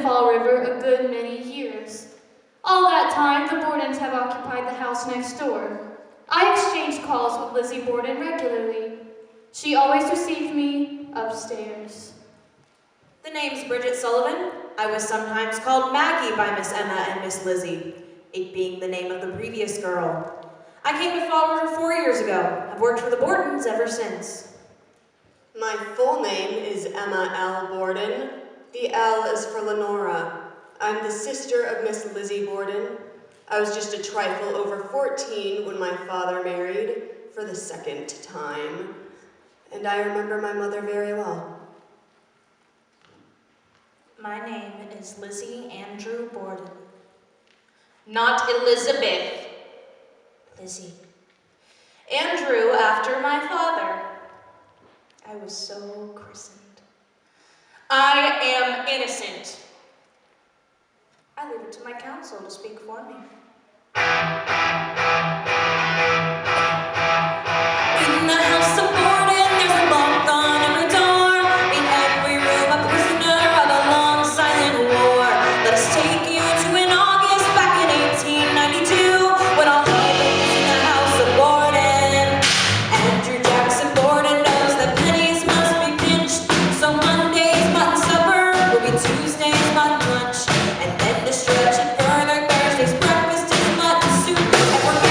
Fall River a good many years. All that time, the Bordens have occupied the house next door. I exchanged calls with Lizzie Borden regularly. She always received me upstairs. The name's Bridget Sullivan. I was sometimes called Maggie by Miss Emma and Miss Lizzie, it being the name of the previous girl. I came to Fall River 4 years ago. I've worked for the Bordens ever since. My full name is Emma L. Borden. The L is for Lenora. I'm the sister of Miss Lizzie Borden. I was just a trifle over 14 when my father married for the second time, and I remember my mother very well. My name is Lizzie Andrew Borden. Not Elizabeth. Lizzie. Andrew after my father. I was so christened. I am innocent. I leave it to my counsel to speak for me. In the house of Borden, there's a lock on every door. In every room, a prisoner of a long silent war. Let us take you to an August back in 1892, when all hope was in the house of Borden. Andrew Jackson Borden knows that pennies must be pinched, so Monday's mutton supper will be Tuesday's mutton lunch, and then to stretch it further, Thursday's breakfast is mutton soup, and we're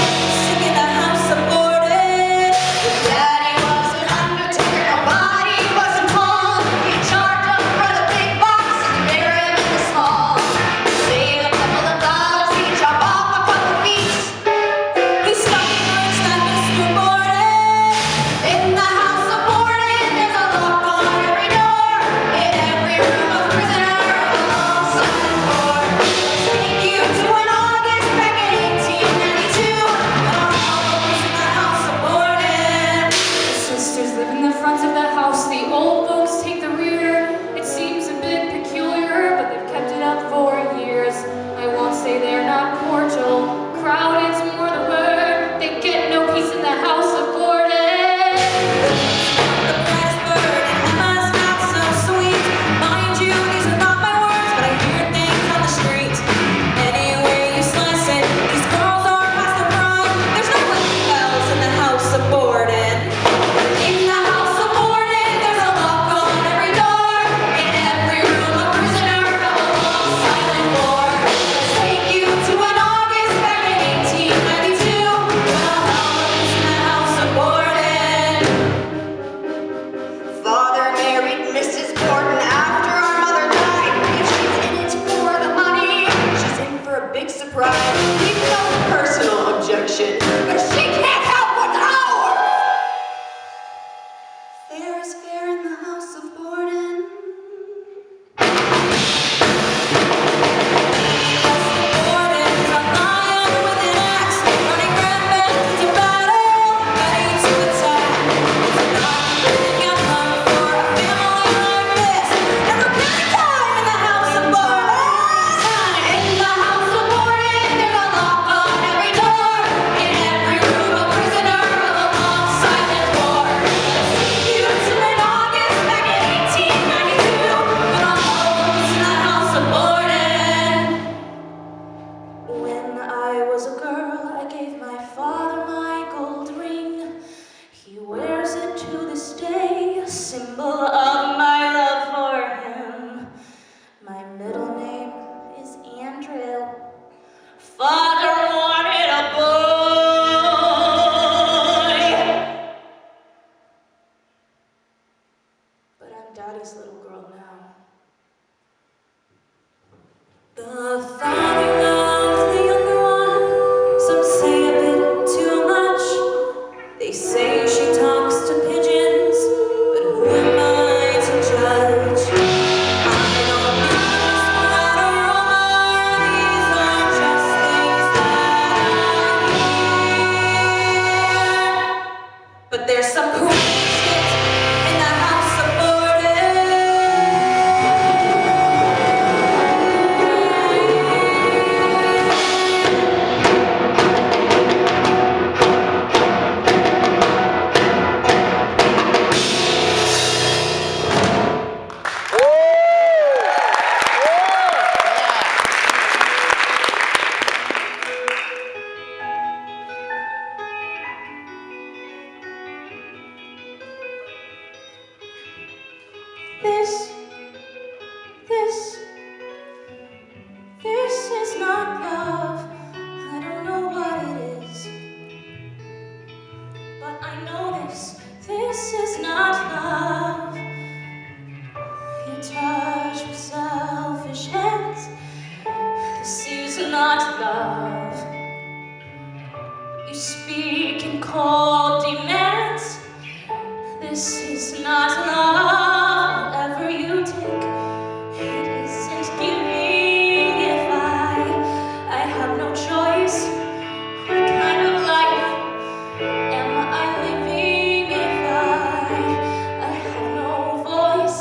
love. You speak in cold demands. This is not love. Whatever you take, it isn't giving. If I have no choice, what kind of life am I living? If I have no voice.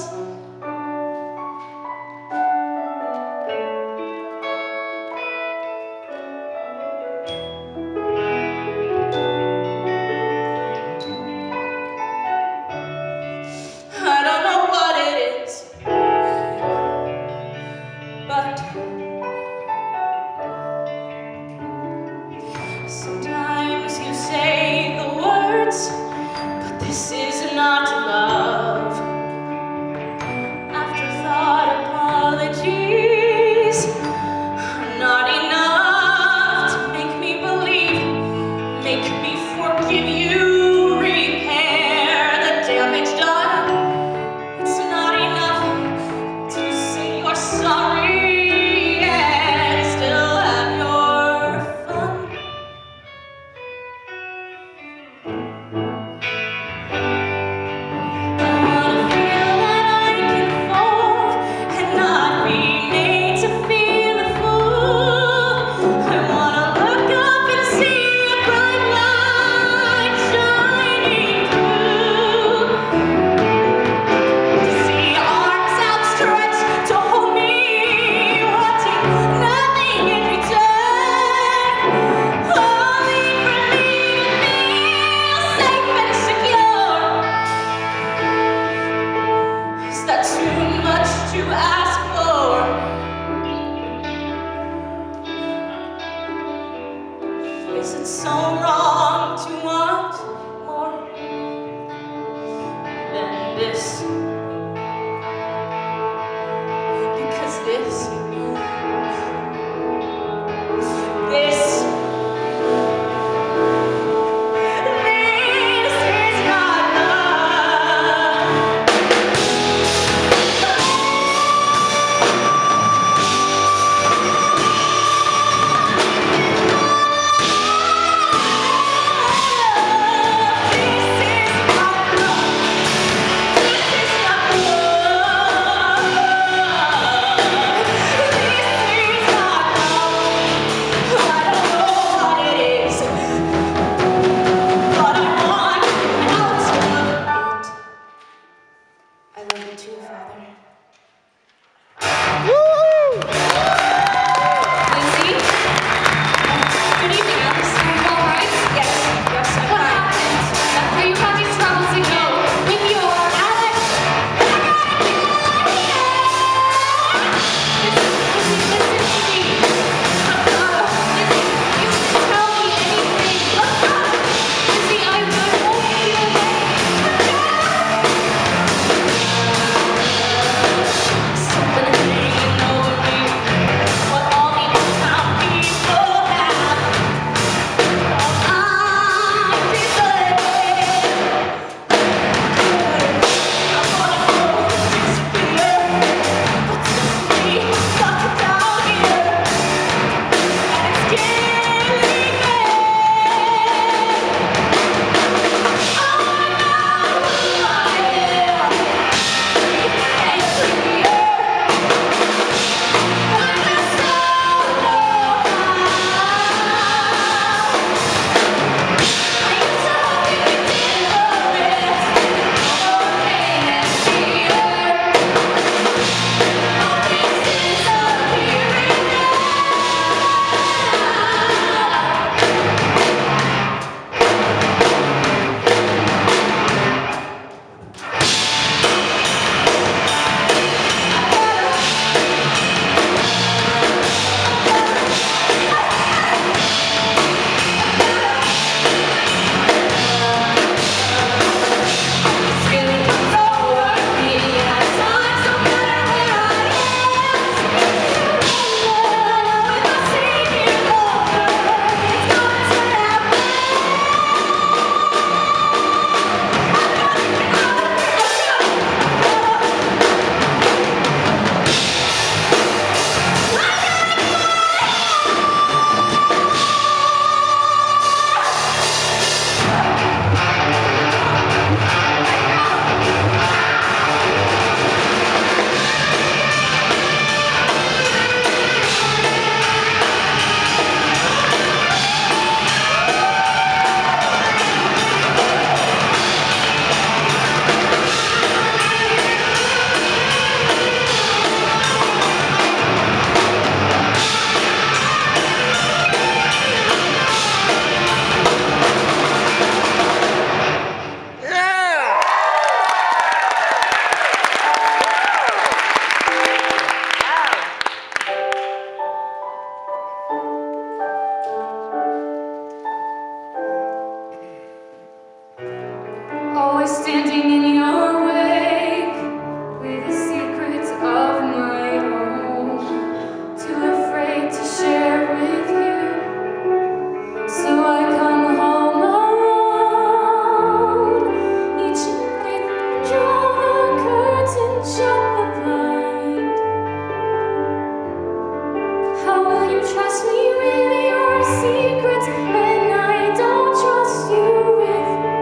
trust me with your secrets when I don't trust you with.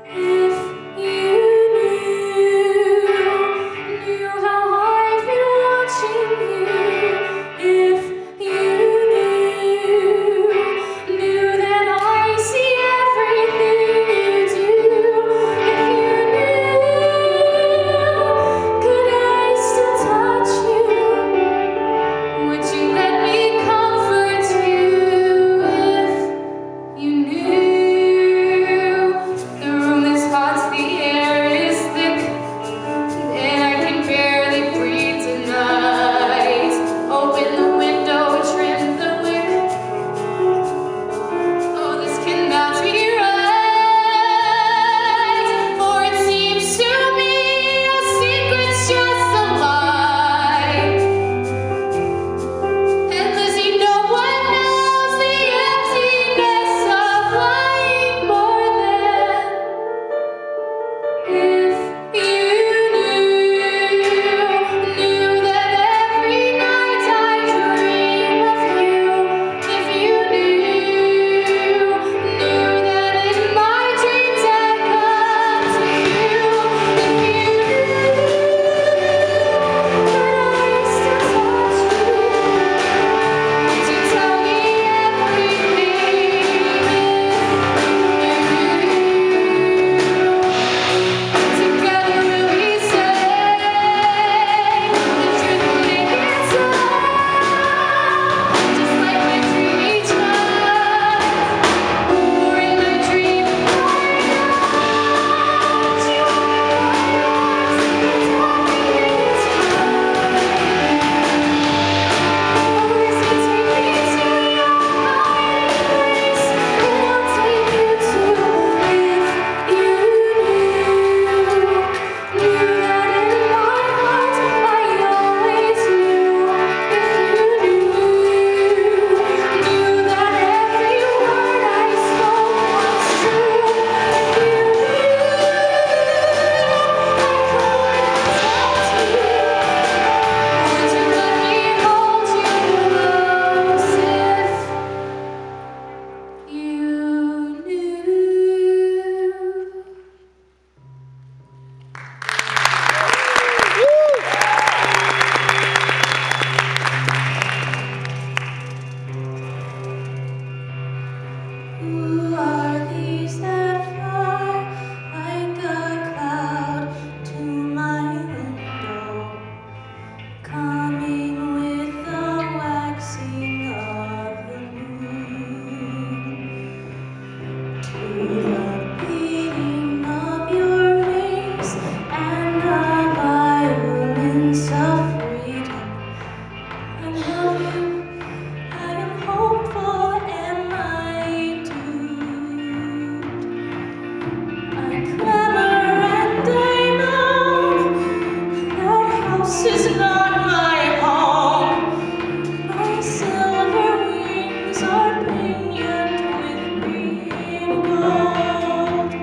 If you knew how I've been watching you. If you knew that I see everything you do. If you knew, could I still touch you? Would you let me comfort you? If you knew, the room is hot, the air is thick, and I can barely breathe tonight. Open the window, trim the wick. Oh, this cannot be right, for it seems to me a secret's just a lie. And Lizzie, no one knows the emptiness of lying more than. If you knew that every night I dream of you. If you knew that in my dreams I come to you. If you could I still touch you? Would you tell me everything? Together will we say the truth will make it so. Just like my dream each night, or in my dream, I know you are Who are these that fly like a cloud to my window, coming with the waxing of the moon, to the beating of your wings and the violence of freedom? I love you. I am hopeful, am I doomed? I clamor and I know that house is not my home. My silver wings are pinioned with green gold.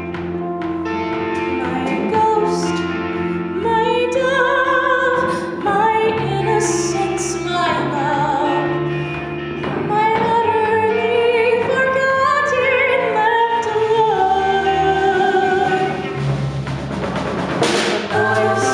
My ghost, my dove, my innocence, my love. My utterly forgotten, left alone. The boys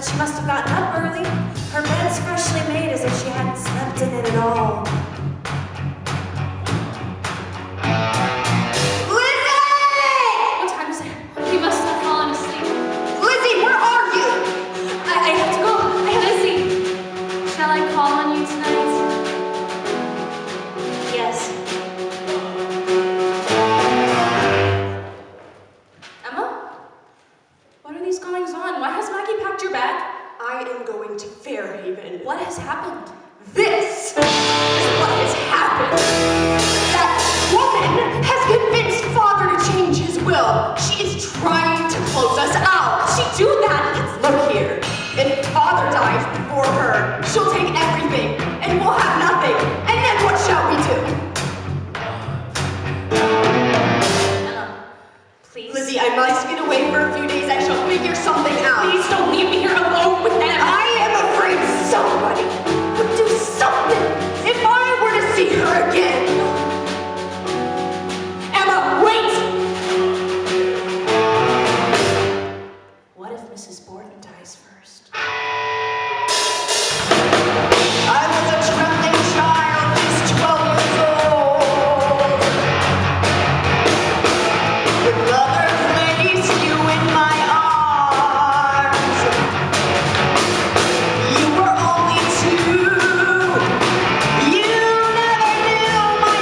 but she must have gotten up early. Her bed's freshly made as if she hadn't slept in it at all. Lizzie! What time is it? He must have fallen asleep. Lizzie, where are you? I have to go. Lizzie, shall I call on you tonight? Yes. Emma? What are these goings on? Why has Maggie packed your bag? I am going to Fairhaven. What has happened? This is what has happened. That woman has convinced Father to change his will. She is trying to close us out. She do that? Look here. If Father dies before her, she'll take everything, and we'll have nothing. And then what shall we do? Emma, please. Lizzie, I must get away for a few days. I shall figure something out. Please don't leave me here alone with them. I am afraid somebody would do something if I were to see her again. Emma, wait! What if Mrs. Borden dies first? I was a trembling child, just 12 years old. When mother placed you in my arms, you were only 2. You never knew my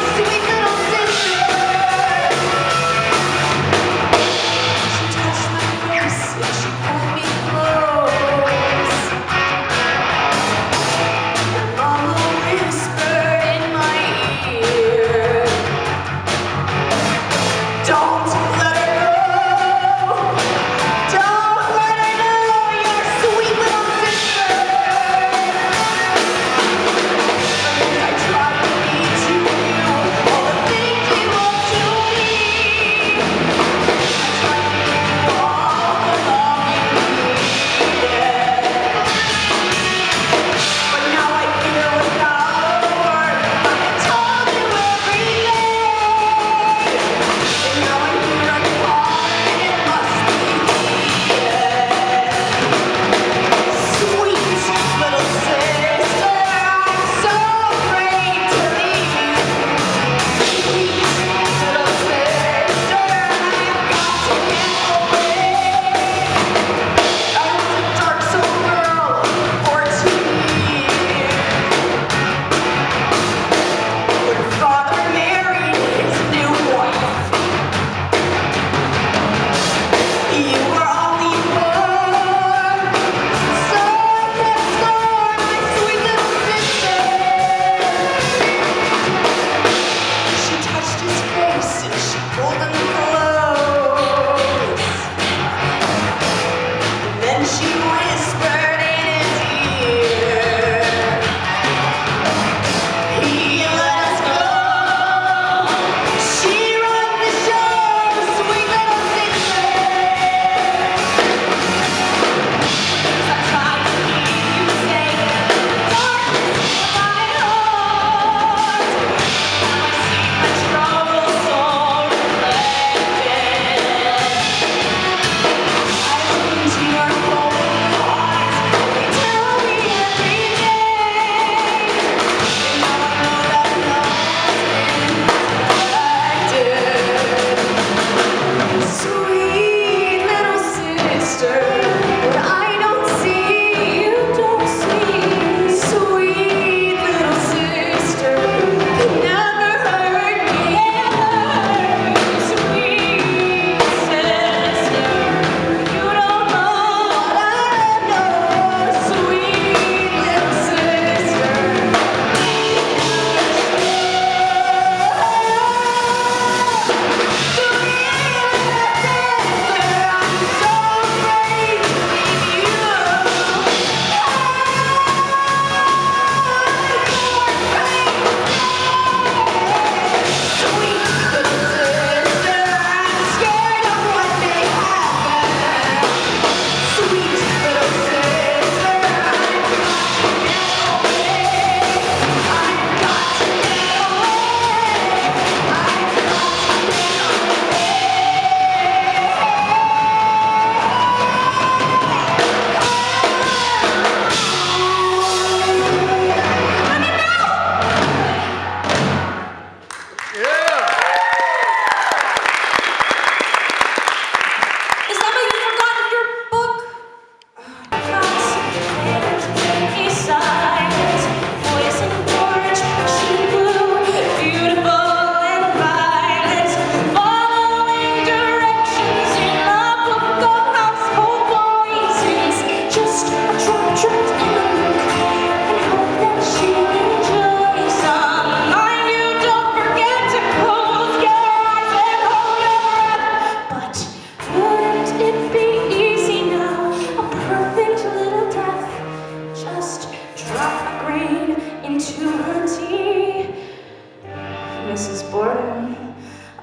Mrs. Borden.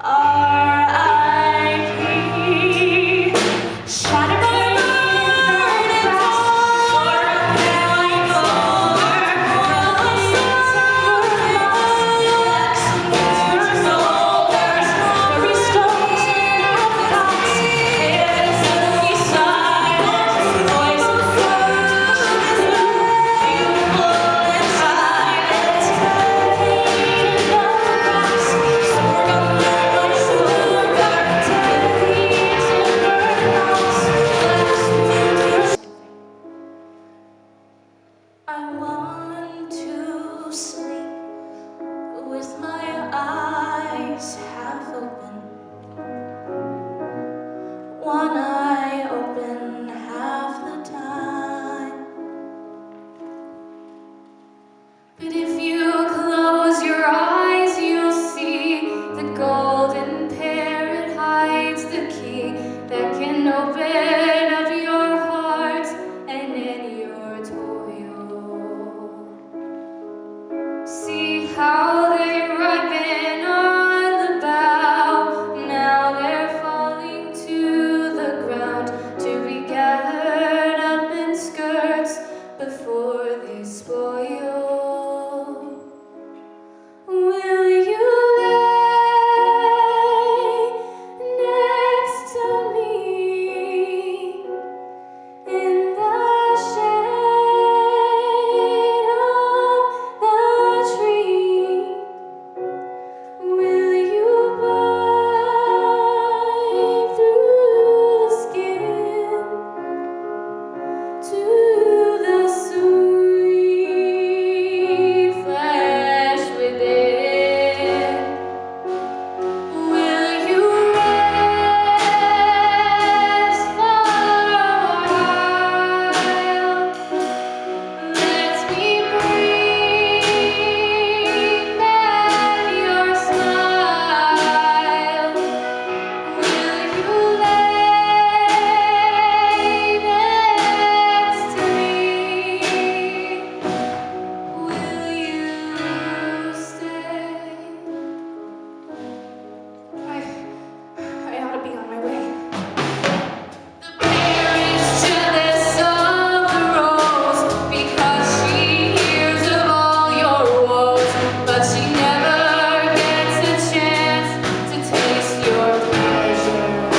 R.I.P. Shattered by burning for a pale I want to sleep with my eyes half open. One eye open half the time. But if you close your eyes, you'll see the golden parrot hides the key that can open up your heart and end your toil. See how they ripen on the bough. Now they're falling to the ground to be gathered up in skirts before they spoil. Will you lay next to me in the shade of the tree? Will you bite through the skin to the sweet flesh within? Will you rest for a while? Let me breathe back your smile. Will you lay next to me? Will you stay? I ought to be on my way. The bear is jealous of the rose because she hears of all your woes, but she never gets a chance to taste your pleasure.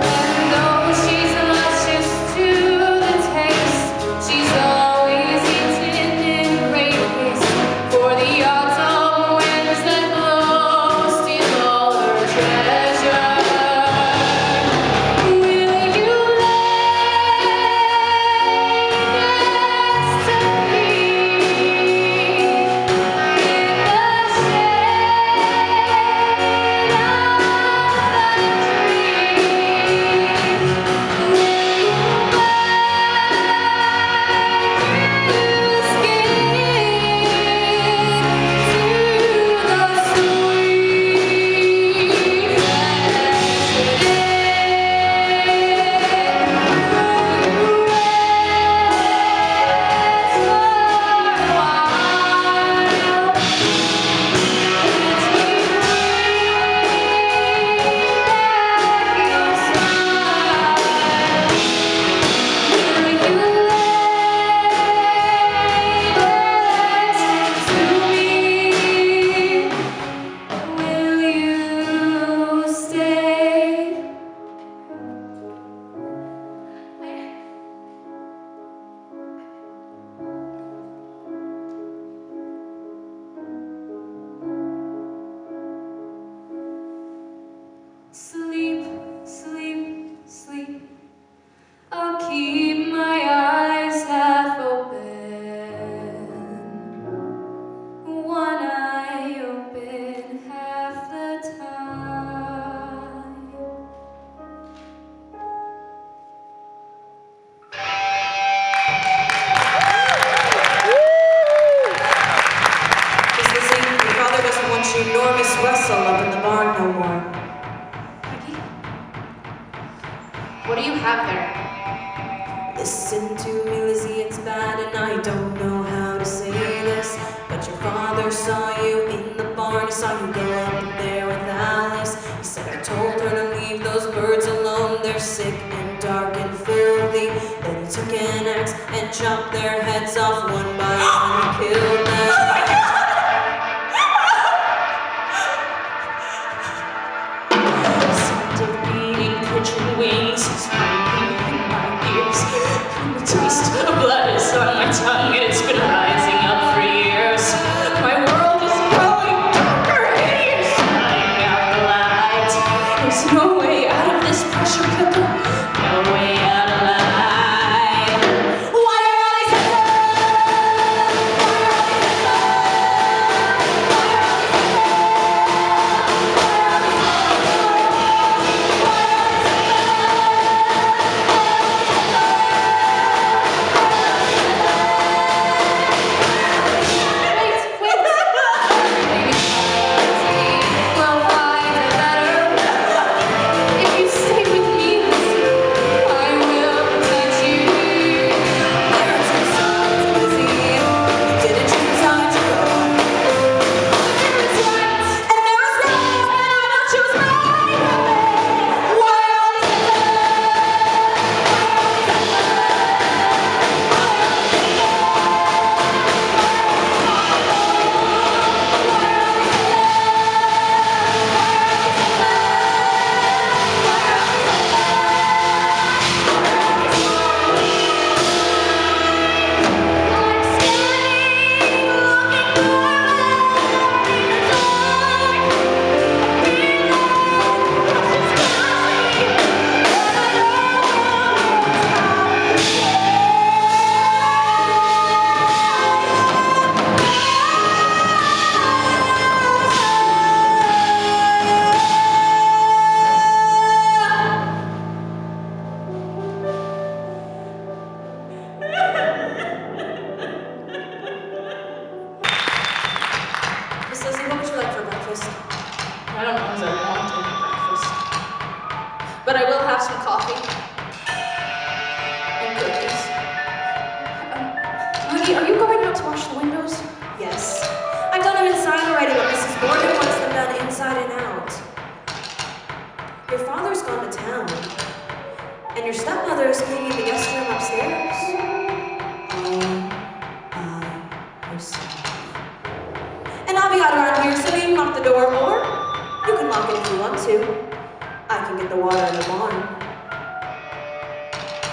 And though she's luscious to the taste, she's always eaten in great haste, for the autumn winds that blow steal all her treasure. Will you lay next to me in the Sleep, sleep, sleep. I'll keep my eyes half open. One eye open half the time. Miss Lizzie, your father doesn't want you nor Miss Russell up in the barn no more. Maggie? What do you have there? Listen to me, Lizzie, it's bad, and I don't know how to say this, but your father father saw you in the barn. He saw you go up there with Alice. He said, I told her to leave those birds alone. They're sick and dark and filthy. Then he took an axe and chopped their heads off one by one and killed them. Oh my God! Sound of beating pigeon wings is ringing in my ears. The taste of blood is on my tongue, and it's been rising up for years. My world is growing darker, hideous, shutting out the light. There's no way out of this pressure cooker, no way out alive. Why are all these Well, find a better. If you stay with me, Lizzie, I will protect you. There are two sides, Lizzie. Didn't choose how to go. There is right. And there is wrong, and I don't choose my way. Why are all these Miss Lizzie, what would you like for breakfast? I don't know as I want any breakfast, but I will have some coffee and cookies. Lizzie, are you going out to wash the windows? Yes. I've done them inside already, but Mrs. Borden wants them done inside and out. Your father's gone to town, and your stepmother is cleaning the guest room upstairs. Herself. And I'll be out around here, so you can lock the door, or you can lock it if you want to. I can get the water in the barn.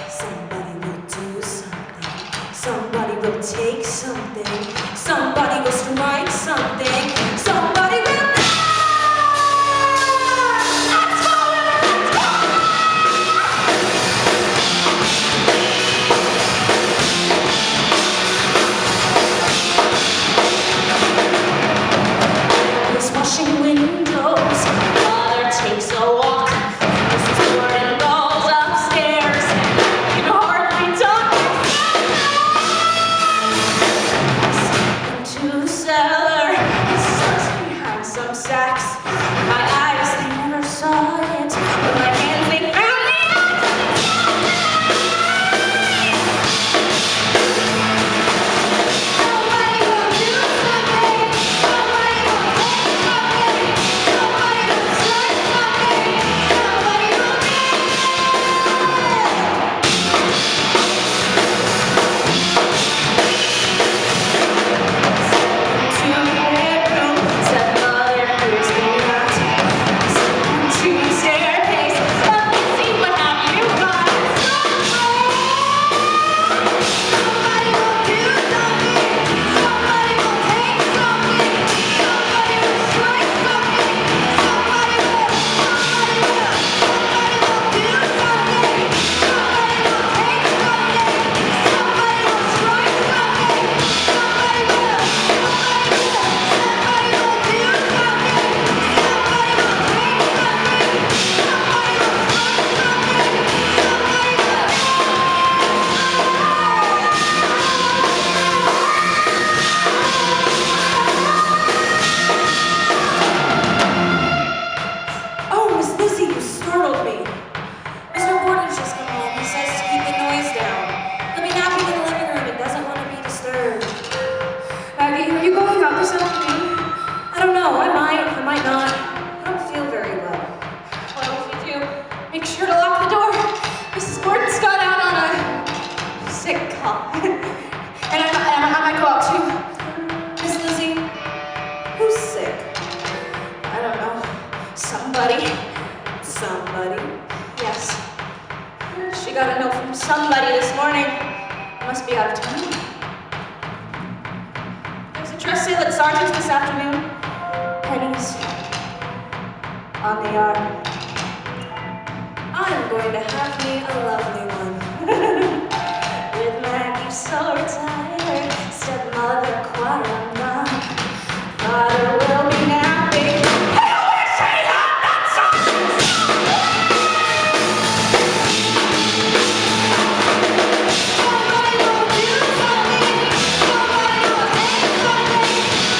Somebody will do something. Somebody will take something. Somebody will strike something. Somebody will. Let's go! Let's go! He's washing windows. Father takes a walk. Mrs. Gordon goes upstairs. Can hardly talk. Into the cellar. somebody. Somebody? Yes. She got a note from somebody this morning. Must be out of town. There's a dress sale at Sergeant's this afternoon. Pennies on the yard. I'm going to have me a lovely one. With Maggie so retired, stepmother quite undone. Father will be napping. I wish I had that song! Somebody will do something. Somebody will hate something.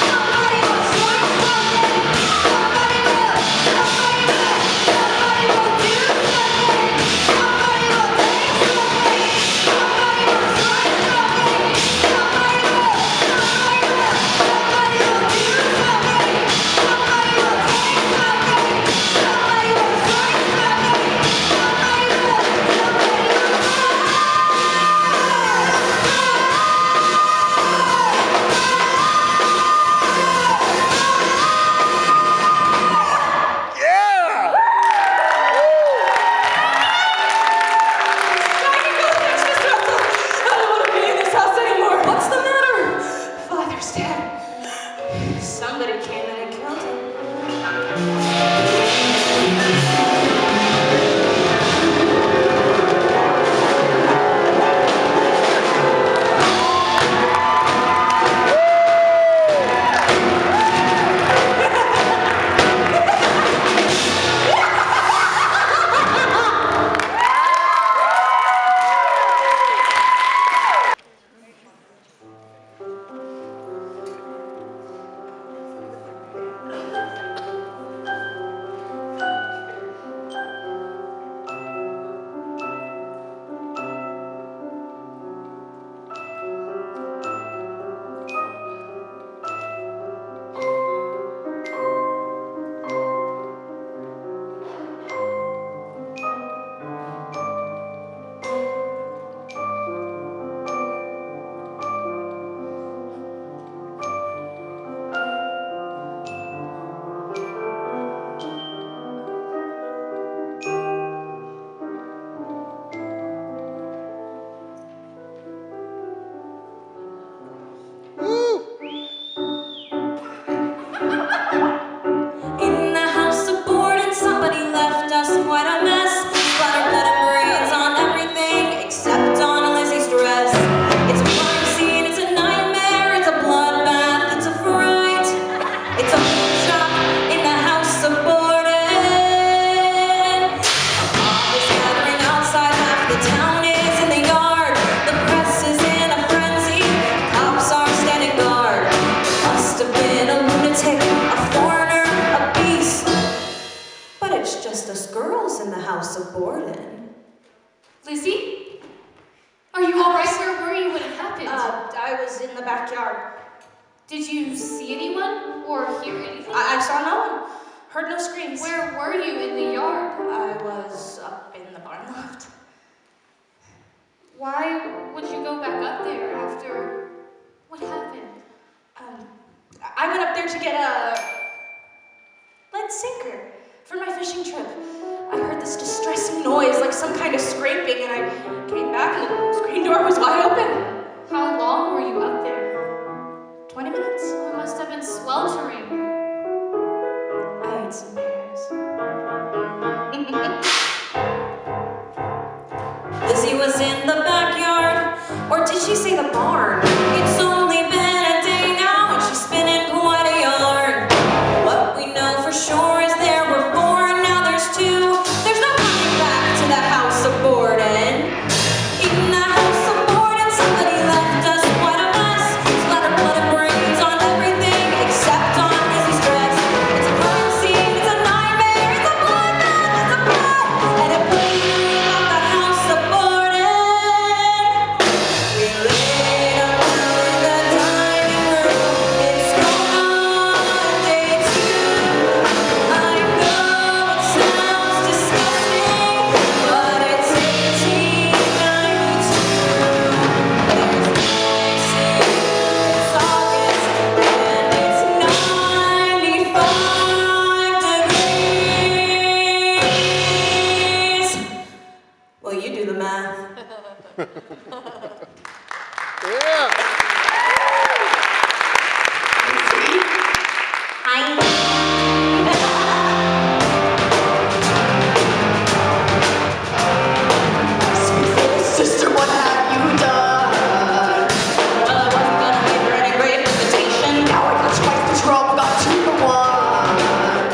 Somebody will swipe something. Somebody will do something. Somebody will take something. Somebody will swipe something. Somebody will do something. Somebody will do something. Somebody will take something. Somebody will swipe something. Somebody I don't want to be in this house anymore. What's the matter? Father's dead. Somebody came in and killed him. In the house of boredom, somebody left us quite a mess. Splattered blood and brains on everything except on Lizzie's dress. It's a crime scene, it's a nightmare, it's a bloodbath, it's a fright. It's a food shop in the house of boredom. A mob is gathering outside, half the town is in the yard. The press is in a frenzy, cops are standing guard. Must have been a lunatic, a foreigner, a beast. But it's just us girls in the house of Borden. Lizzie? Are you all right? Where were you when it happened? I was in the backyard. Did you see anyone or hear anything? I saw no one. Heard no screams. Where were you in the yard? I was up in the barn loft. Why would you go back up there after what happened? I went up there to get a lead sinker for my fishing trip. I heard this distressing noise, like some kind of scraping, and I came back and the screen door was wide open. How long were you up there? 20 minutes. You must have been sweltering. I ate some pears. Lizzie was in the backyard, or did she say the barn? It's only been a day now, and she's spinning quite a yarn. What we know for sure is there were four, and now there's two. There's no coming back to the house of Borden. In the house of Borden, somebody left us quite a mess. Splattered blood and brains on everything except on Lizzie's dress. It's a crime scene, it's a nightmare, it's a bloodbath, it's a blood, and it bleeds out the house of Borden. We laid Yeah. Sister, what have you done? Well, I wasn't gonna give her any great invitation. Now I got twice the trouble, got 2 to 1.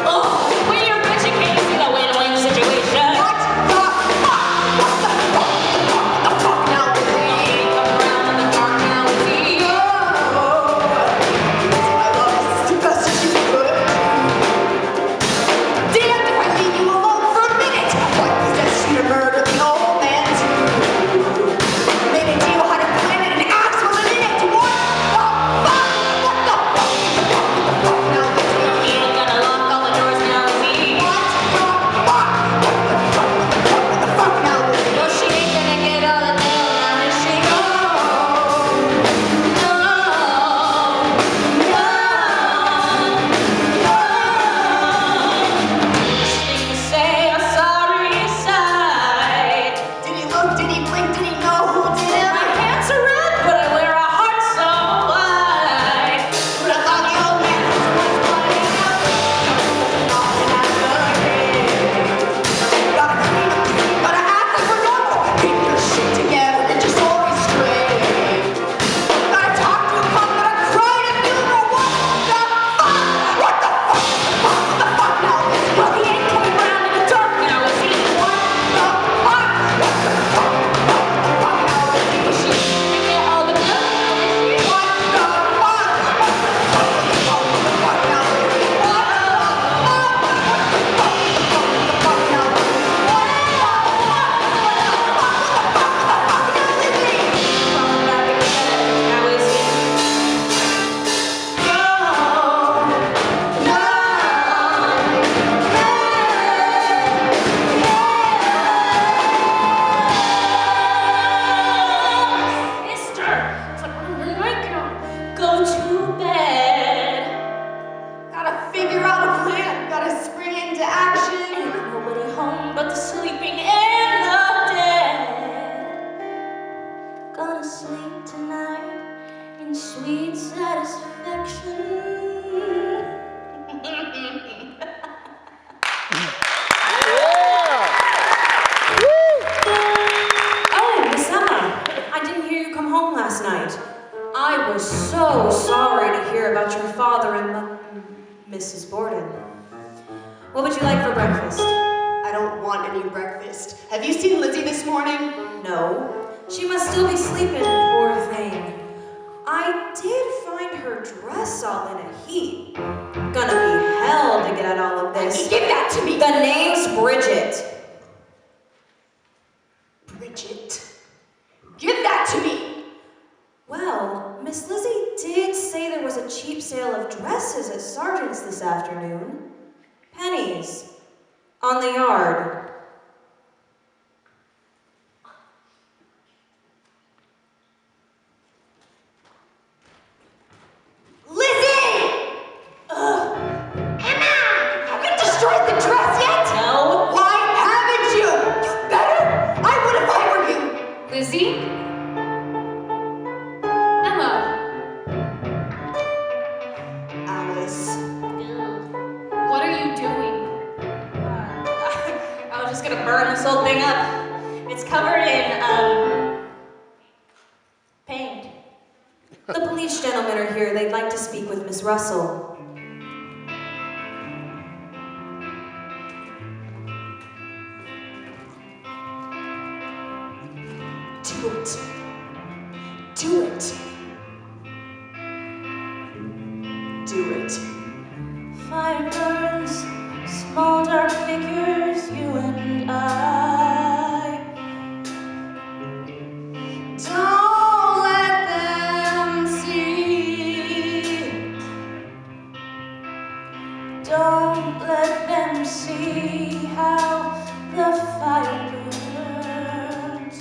Oh, when you're rich, you can't see the win-win situation. What the fuck? What the fuck? What the fuck now, Lizzie? Come around in the dark now, Lizzie. No! I love you, sister, best as you could. Damn, if I leave you alone for a minute, why possess you to murder the old man too? Made a deal, had a planet, and axe wasn't in it. What the fuck? What the fuck? What the fuck now, Lizzie? You ain't gonna lock all the doors now, Lizzie. What the fuck? What the fuck? What the fuck now, Lizzie? Well, she ain't gonna get all the nail now, is she? No! No, no, no. Thing to say, I'm sorry, sighed. Did he look? Did he blink? Did he know who did it? My hands are red, but I wear a heart so wide. But I thought the old man was the one flying out. Nothing happened. Gotta clean up, gotta act like we're normal. Get your shit together, get your story straight. Gotta talk to a punk, gotta cry at a funeral. What the fuck? What the fuck now, Lizzie? Well, he ain't coming round in the dark now, is he? What the fuck? What the fuck? What the fuck now, Lizzie? Is she gonna get all the blood now, is she? What the fuck? What the fuck? What the fuck? What the fuck now, Lizzie? What the fuck? What the fuck? What the fuck now, Lizzie? What the fuck? What the fuck? What the fuck? What the fuck now, Lizzie? Falling back again, now is he? Mister, put on your nightgown. Go to bed. Gotta figure out a plan. Gotta spring into action. Ain't nobody home but the sleeping and the dead. Gonna sleep tonight in sweet satisfaction. Oh, Miss Emma, I didn't hear you come home last night. I was so sorry to hear about your father and Mrs. Borden. What would you like for breakfast? I don't want any breakfast. Have you seen Lizzie this morning? No. She must still be sleeping, poor thing. I did find her dress all in a heap. Gonna be hell to get at all of this. Give that to me! The name's Bridget. Bridget. Give that to me! Well, Miss Lizzie did say there was a cheap sale of dresses at Sargent's this afternoon. Pennies. On the yard. Lizzie! Ugh. Emma! Have you destroyed the dress yet? No. Why haven't you? You better! I would if I were you! Lizzie? Emma, Alice. what are you doing? I was just gonna burn this whole thing up. It's covered in, paint. The police gentlemen are here. They'd like to speak with Miss Russell. Do it. Do it. Do it. Fire burns, small dark figures, you and I. Don't let them see. Don't let them see how the fire burns.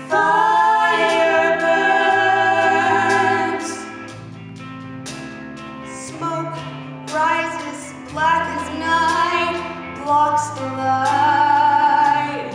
Fire burns. Smoke rises black as night, blocks the light.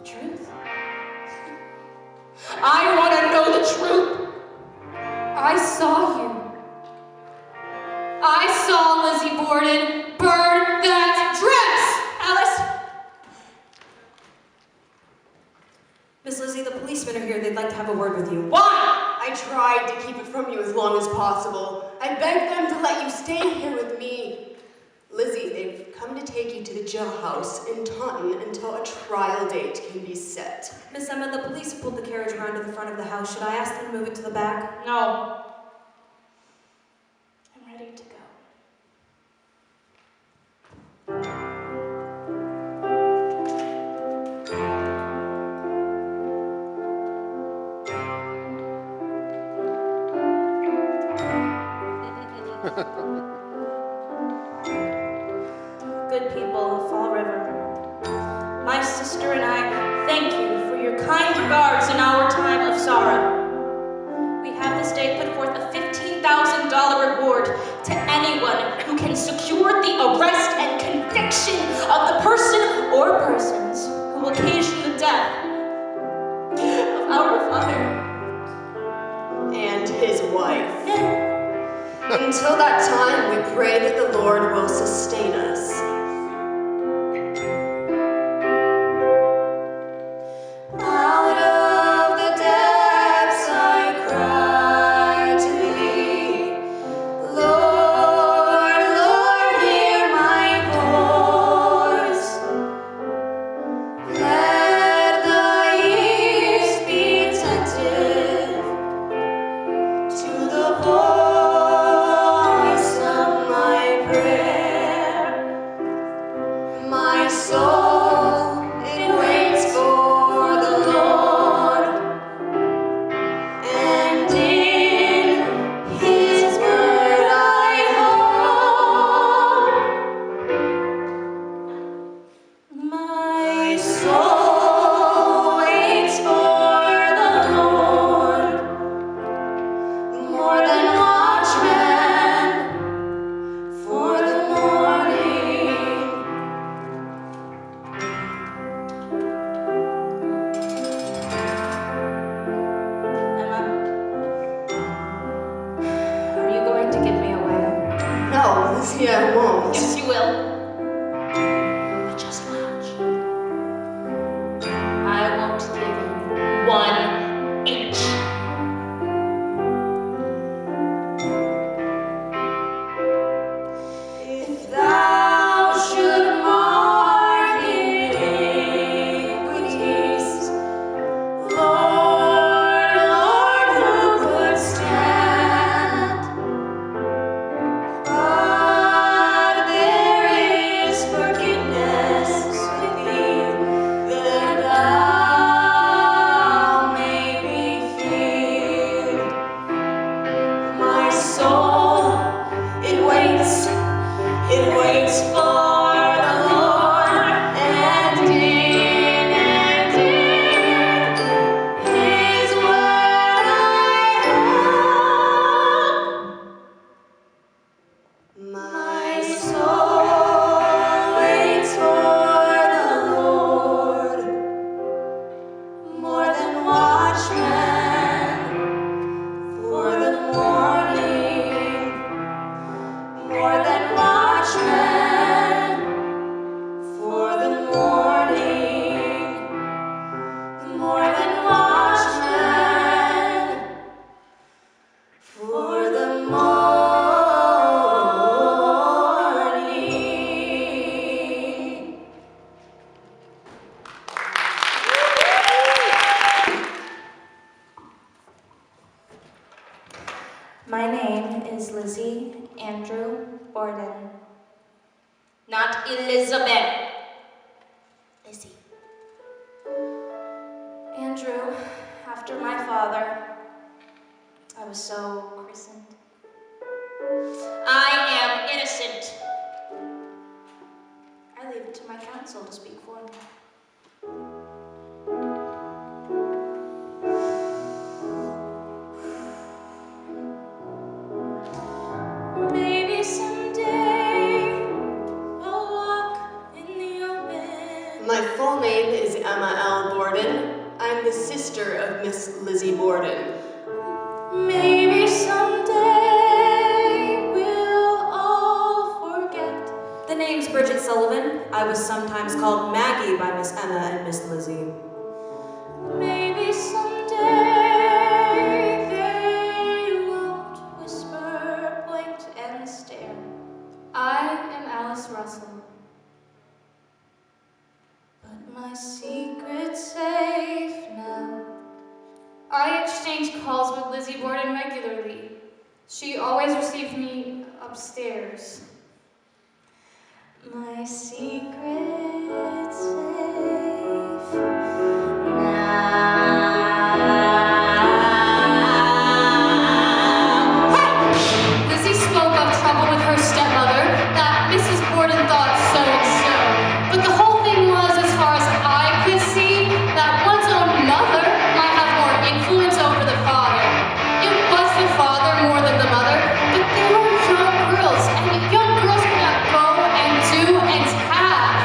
The truth? I want to know the truth. I saw you. I saw Lizzie Borden burn that dress! Alice? Miss Lizzie, the policemen are here. They'd like to have a word with you. Why? I tried to keep it from you as long as possible. I begged them to let you stay here with me. Lizzie, they've come to take you to the jailhouse in Taunton until a trial date can be set. Miss Emma, the police have pulled the carriage around to the front of the house. Should I ask them to move it to the back? No. I'm ready to go. Good people of Fall River, my sister and I thank you for your kind regards in our time of sorrow. We have this day put forth a $15,000 reward to anyone who can secure the arrest and conviction of the person or persons who will occasion the death of our father And his wife. Until that time, we pray that the Lord will sustain us. Out of the depths I cry to thee. Lord, Lord, hear my voice. Let thy ears be attentive to the voice of my prayer. My soul, it waits for the Lord, and in his word I hope. My soul waits for the Lord, more than watchmen for the morning. Emma, are you going to give me away? No, Lizzie, I won't. Yes, you will. But just watch. I won't give you 1 inch. If thou should mark iniquities, Lord, Lord, who could stand? But there is forgiveness with thee, that thou may be feared. My soul, it waits for the Lord, and in his word I hope. My soul waits for the Lord, more than watchmen for the morning, more than watchmen for the morning, more than watchmen for the morning. My name is Lizzie Andrew Borden. Not Elizabeth. Lizzie. Andrew, after my father, I was so christened. I am innocent. I leave it to my counsel to speak for me. Maybe someday I'll walk in the open. My full name is Emma L. Miss Lizzie Borden. Maybe someday we'll all forget. The name's Bridget Sullivan. I was sometimes called Maggie by Miss Emma and Miss Lizzie. Maybe someday they won't whisper, point, and stare. I am Alice Russell. But my secret's safe now. I exchange calls with Lizzie Borden regularly. She always receives me upstairs. My secret's safe now. Lizzie spoke of trouble with her stepmother, that Mrs. Borden thought so and so. But the whole thing was, as far as I could see, that one's own mother might have more influence over the father. It was the father more than the mother, but they were young girls, and young girls could not go and do and have.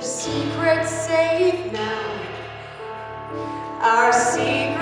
their secret safe now. Our secret